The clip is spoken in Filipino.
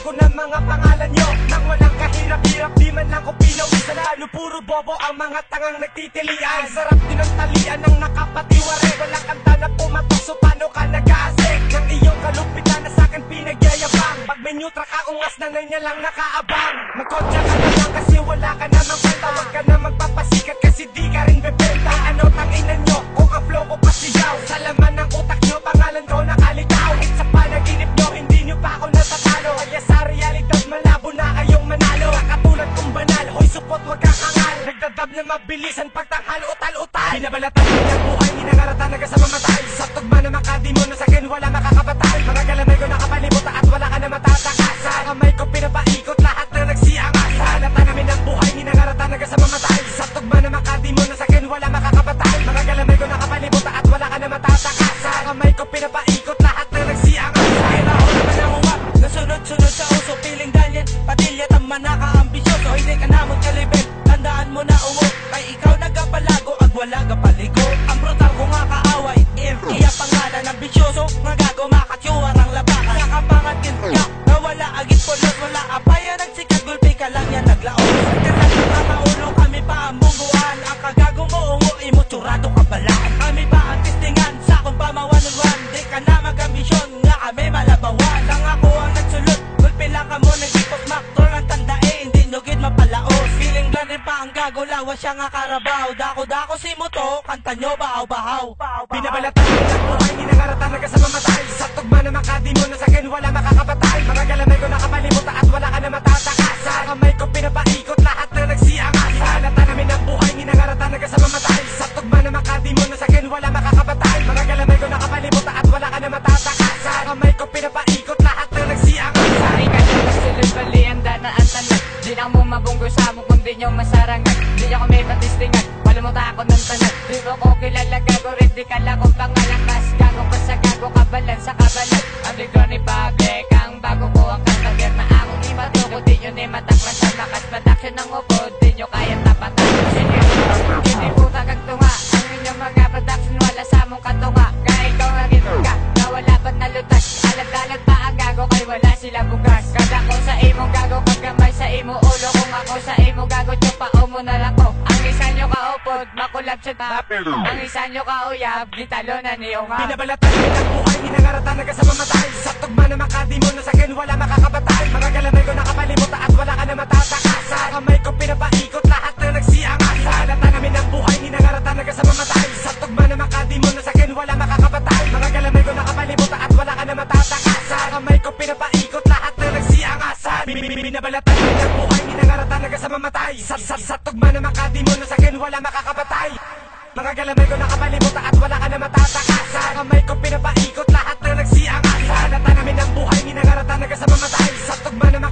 ko ng mga pangalan nyo nang walang kahirap-hirap, di man lang ko pinawisan. Lalo puro bobo ang mga tangang nagtitilian. Sarap din ang talian ng nakapatiwari. Walang kanta na pumatok, so paano ka nag-aasik ng iyong kalupitan na sa'kin pinagyayabang? Pag may new track ka, ungas na niya lang nakaabang. Magkotsa ka na lang kasi wala ka namang kwenta. Huwag ka na magpapasikat kasi di ka rin bebenta. Ano tanginan nyo kung ang flow ko pasigaw? Sa laman ng utak nyo, pangalan ko nakalitaw. At sa panaginip nyo, hindi nyo pa ako natatalo. Kaya sa realidad, malabo na kayong manalo. Katulad kong banal, hoy support wag kang hangal. Nagdadab na mabilisan pagtanghal utal-utal. Binabalatan ko ng buhay, ninangaratan na sa mamatay. Sa tugma na makadimo na sa'kin wala makakabatay. Mga galamay ko nakapalimutan at wala ka na matatakasan. Kamay ko pinapaikot lahat na nagsiangasan. Halata namin ang buhay, ninangaratan na sa mamatay. Sa tugma na makadimo na sa'kin wala makakabatay. Mga galamay ko nakapalimutan at wala ka na matatakasan. Kamay ko pinapaikot lahat na nagsiangasan. Kailangan naman ang uwap, nasunod-sunod sa uso. Piling Daniel, Padilla, tama na ka-ambisyoso. Hindi ka namon kalibel, tandaan mo na uwo. Kay ikaw nagkapalago, ag wala ka paligo. Ang brutal ko nga kaaway, iya pangalan ambisyoso. Nga gago makatyuwar ang labaka. Nakapangat kinka, na wala agit polos. Wala apaya, nagsikat, gulpi ka lang yan naglaon. Kasi mga maulo, kami pa ang bungguan. Ang kagago mo, ungo, imo, tsurado ka balaan. Kami pa ang tistingan, sa kong pamawanuan. Di ka na mag-ambisyon, nga kami malabawan. Lang ako ang nagsulot, gulpi lang ka mo, nagipot maktor ang tandae. Hindi nyo gid mapalaos. Feeling lang rin pa ang gago, lawas siya nga karabaw. Dako-dako si mo to, kanta nyo bahaw-bahaw. Binabalatan ko ng buhay, ninangaratan na sa mamatay. Sa tugma na makadimo na sa'kin wala makakabatay. Mga galamay ko nakapalimutan at wala ka na matatakasan. Kamay ko pinapaikot lahat na nagsiangasan. Halata namin ang buhay, ninangaratan na sa mamatay. Sa tugma na makadimo na sa'kin wala makakabatay. Mga galamay ko nakapalimutan at wala ka na matatakasan. Kamay ko pinapaikot lahat na nagsiangasan. Ay ka na magsulod bali ang danaan tanan. Di na mo mabunggo sa mo kung di nyo masarangan. Di ako may patistingan, wala ako ng tanan. Di mo ko kilala gago rin, di ka lang kong pangalan. Mas gago pa sa gago, kabalan sa kabalan. Ang ligro ni public, ang bago ko ang kantager na akong imatuko. Di nyo ni mataklan sa lakas, production ng ubod. Di nyo kaya tapatan. Hindi po kagagtunga, ang inyong mga production wala sa mong katunga. Kaya ikaw nga ginuga, na wala ba't nalutas. Alag-alag pa ang gago, kay wala sila bugas. Kada ko sa imong gago, kagamay sa imo ulo. Kung ako sa imo gago, tsupa o mo na lang ko. Ang isa nyo kaupod, makulab siya tap. Ang isa nyo kauyab, gitalo na niyo nga. Binabalatan ko ng buhay, ninangaratan na sa mamatay. Sa tugma na makadimo na sa'kin wala makakabatay. Mga galamay ko nakapalimutan at wala ka na matatakasan. Kamay ko pinapaikot lahat na nagsiangasan. Halata namin ang buhay, ninangaratan na sa mamatay. Sa tugma na makadimo na sa'kin wala makakabatay. Mga galamay ko nakapalimutan at wala ka na matatakasan. Kamay ko pinapaikot lahat na nagsiangasan. Binabalatan ko ng buhay, ninangaratan na sa mamatay. Sa tugma na makadimo na sa'kin wala makakabatay. Mga galamay ko nakapalimutan at wala ka na matatakasan. Kamay ko pinapaikot lahat na nagsiangasan. Halata namin ang buhay, ninangaratan na sa mamatay.